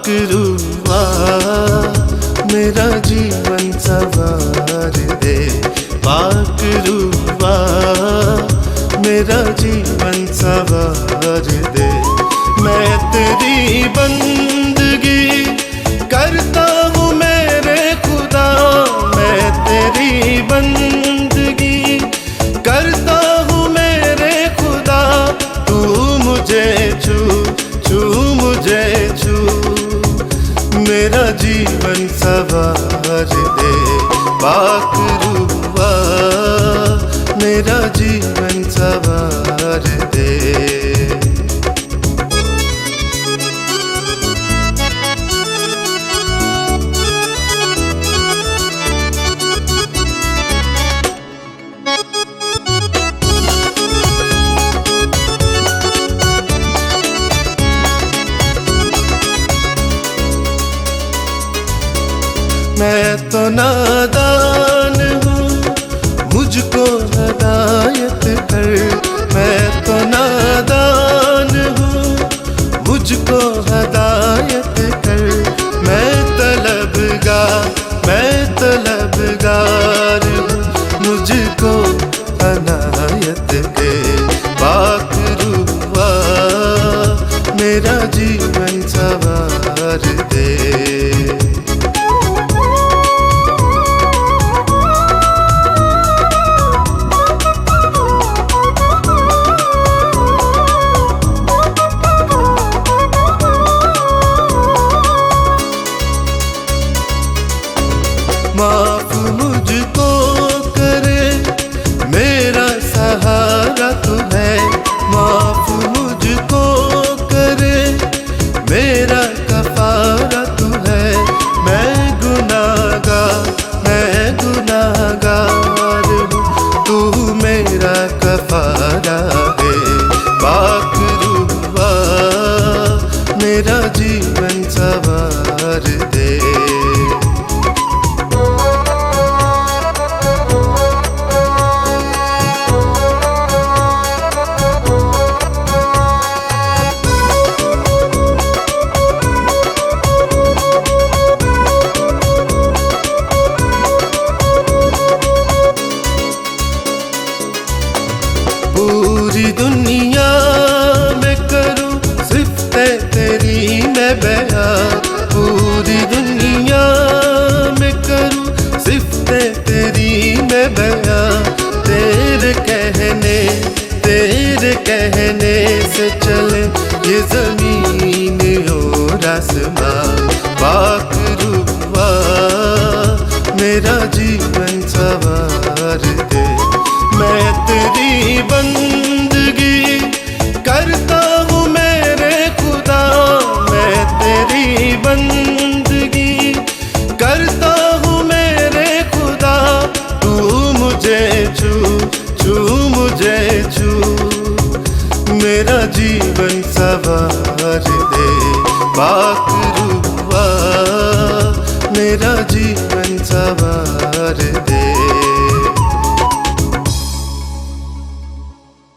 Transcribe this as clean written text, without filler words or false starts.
पाकरूबा मेरा जीवन सवार दे, पाकरूबा मेरा जीवन सवार दे। मैं तेरी बंदगी करता हूँ मेरे खुदा, मैं तेरी बंदगी करता हूँ मेरे खुदा। तू मुझे छू छू मुझे छू, मेरा जीवन सवार दे। पाकरूबा मेरा जीवन सवार दे। मैं तो नादान हूँ, मुझको हदायत कर। मैं तो नादान हूँ, मुझको हदायत कर। मैं तलबगार हूँ, मुझको अनायत दे। पाकरूबा मेरा जीवन सवार दे। माफ मुझको करे मेरा सहारा तू है, माफ मुझको करे मेरा कफारा तू है। मैं गुनाहगार हूँ, तू मेरा कफारा है। पाकरूबा मेरा जीवन सवार दे। पूरी दुनिया में करूं सिफ़्ते तेरी मैं बयां, पूरी दुनिया में करूं सिफ़्ते तेरी मैं बयां। तेरे कहने से चले ये ज़मीन और आसमां। पाकरूबा मेरा जीवन सवार दे। मैं तेरी बंदगी करता हूँ मेरे खुदा, मैं तेरी बंदगी करता हूँ मेरे खुदा। तू मुझे छू छू मुझे छू, मेरा जीवन सवार दे।